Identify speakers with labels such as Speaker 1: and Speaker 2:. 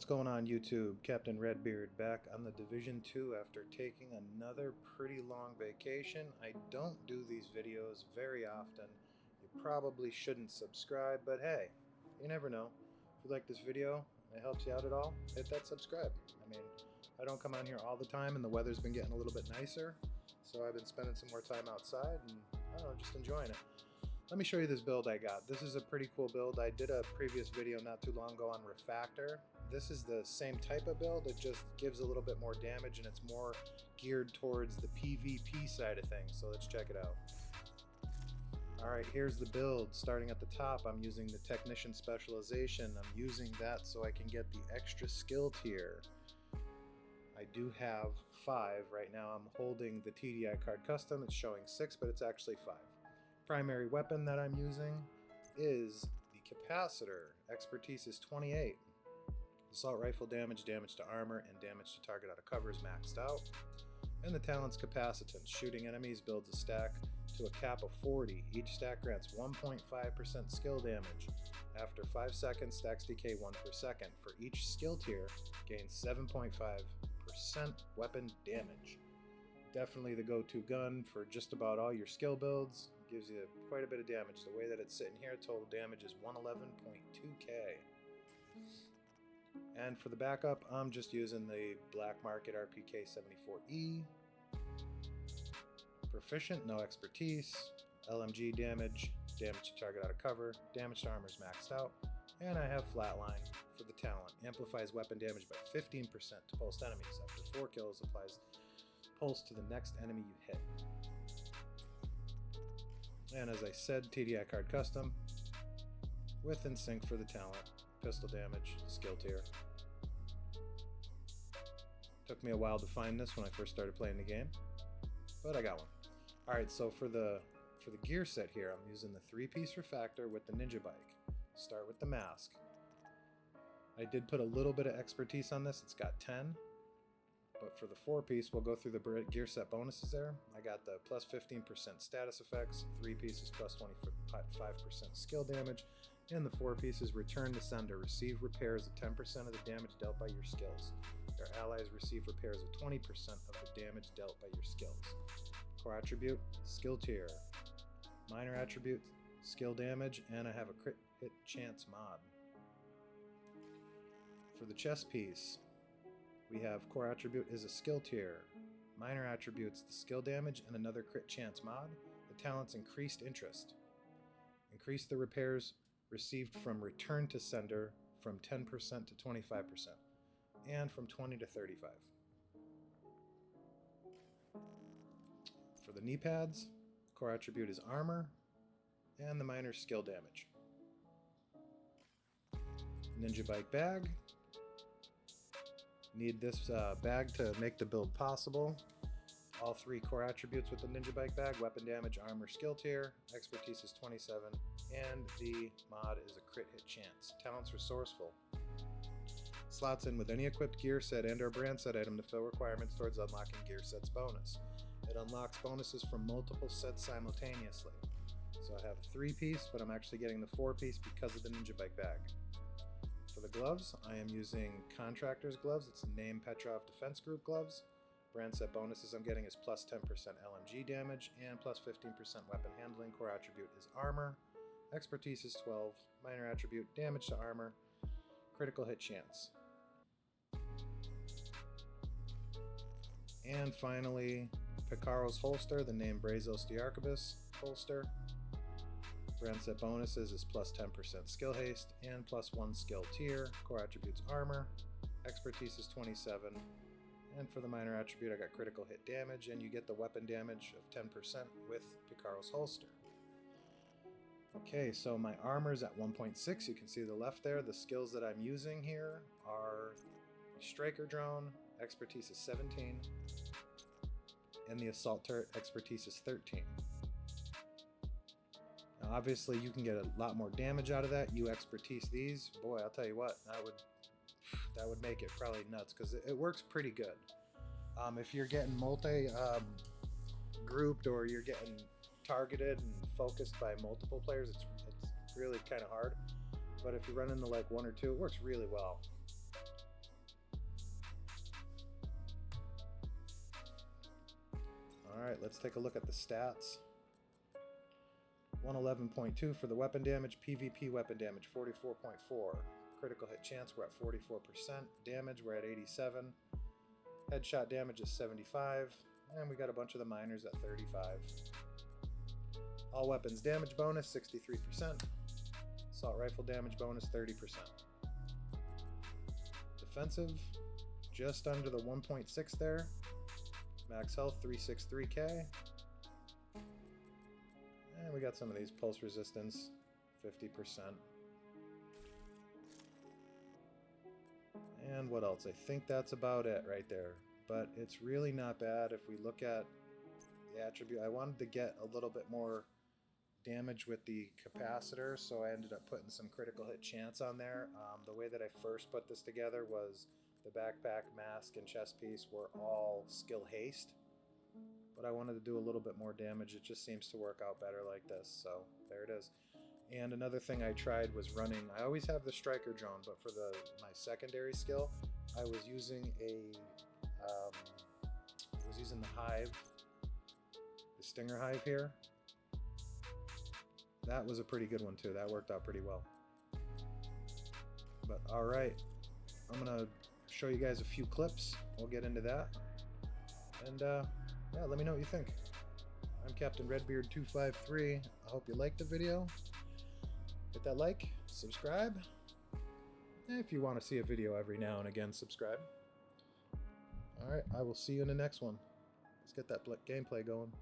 Speaker 1: What's going on YouTube? Captain Redbeard back on the Division 2 after taking another pretty long vacation. I don't do these videos very often. You probably shouldn't subscribe, but hey, you never know. If you like this video and it helps you out at all, hit that subscribe. I mean, I don't come on here all the time and the weather's been getting a little bit nicer, so I've been spending some more time outside and I don't know, just enjoying it. Let me show you this build I got. This is a pretty cool build. I did a previous video not too long ago on Refactor. This is the same type of build, it just gives a little bit more damage and it's more geared towards the PvP side of things, so let's check it out. Alright, here's the build. Starting at the top, I'm using the Technician Specialization. I'm using that so I can get the extra skill tier. I do have 5 right now. I'm holding the TDI card custom. It's showing 6, but it's actually 5. Primary weapon that I'm using is the capacitor. Expertise is 28. Assault rifle damage, damage to armor, and damage to target out of cover is maxed out. And the talent's capacitance. Shooting enemies builds a stack to a cap of 40. Each stack grants 1.5% skill damage. After 5 seconds, stacks decay 1 per second. For each skill tier, gains 7.5% weapon damage. Definitely the go-to gun for just about all your skill builds. Gives you quite a bit of damage. The way that it's sitting here, total damage is 111.2k. And for the backup, I'm just using the Black Market RPK 74E. Proficient, no expertise. LMG damage, damage to target out of cover, damage to armor is maxed out. And I have Flatline for the talent. Amplifies weapon damage by 15% to pulsed enemies. After 4 kills, applies pulse to the next enemy you hit. And as I said, TDI card custom with in sync for the talent, pistol damage, skill tier. Took me a while to find this when I first started playing the game, but I got one. Alright, so for the gear set here, I'm using the 3-piece refactor with the ninja bike. Start with the mask. I did put a little bit of expertise on this, it's got 10. But for the 4-piece, we'll go through the gear set bonuses there. I got the plus 15% status effects, 3-piece is plus 25% skill damage, and the 4-piece is return to sender. Receive repairs of 10% of the damage dealt by your skills. Your allies receive repairs of 20% of the damage dealt by your skills. Core attribute, skill tier. Minor attribute, skill damage, and I have a crit hit chance mod. For the chest piece, we have core attribute is a skill tier. Minor attributes the skill damage and another crit chance mod. The talent's increased interest. Increase the repairs received from return to sender from 10% to 25%. And from 20 to 35. For the knee pads, core attribute is armor. And the minor skill damage. Ninja bike bag. Need this bag to make the build possible. All 3 core attributes with the ninja bike bag, weapon damage, armor, skill tier, expertise is 27, and the mod is a crit hit chance. Talent's resourceful. Slots in with any equipped gear set and or brand set item to fill requirements towards unlocking gear set's bonus. It unlocks bonuses from multiple sets simultaneously. So I have a 3-piece, but I'm actually getting the 4-piece because of the ninja bike bag. For the gloves, I am using Contractor's gloves. It's name Petrov Defense Group gloves. Brand set bonuses I'm getting is plus 10% LMG damage and plus 15% weapon handling. Core attribute is armor. Expertise is 12. Minor attribute, damage to armor. Critical hit chance. And finally, Picaro's holster, the name Brazos the Arquebus holster. Brand set bonuses is plus 10% skill haste and plus 1 skill tier. Core attributes armor. Expertise is 27. And for the minor attribute, I got critical hit damage, and you get the weapon damage of 10% with Picaro's holster. Okay, so my armor is at 1.6. You can see the left there. The skills that I'm using here are Striker Drone. Expertise is 17. And the Assault Turret expertise is 13. Now obviously you can get a lot more damage out of that. You expertise these, boy, I'll tell you what, that would make it probably nuts because it works pretty good. If you're getting multi-grouped or you're getting targeted and focused by multiple players, it's really kind of hard. But if you run into like 1 or 2, it works really well. Alright, let's take a look at the stats. 111.2 for the weapon damage, PvP weapon damage 44.4. Critical hit chance, we're at 44%. Damage, we're at 87. Headshot damage is 75. And we got a bunch of the minors at 35. All weapons damage bonus, 63%. Assault rifle damage bonus, 30%. Defensive, just under the 1.6 there. Max health, 363k. And we got some of these. Pulse resistance, 50%. And what else? I think that's about it right there. But it's really not bad if we look at the attribute. I wanted to get a little bit more damage with the capacitor, so I ended up putting some critical hit chance on there. The way that I first put this together was the backpack, mask, and chest piece were all skill haste. But I wanted to do a little bit more damage. It just seems to work out better like this, so there it is. And another thing I tried was running, I always have the striker drone, but for my secondary skill, I was using the hive, the stinger hive here. That was a pretty good one too. That worked out pretty well. But alright, I'm gonna show you guys a few clips. We'll get into that. And yeah, let me know what you think. I'm Captain Redbeard253. I hope you liked the video. Hit that like, subscribe. If you want to see a video every now and again, subscribe. Alright, I will see you in the next one. Let's get that gameplay going.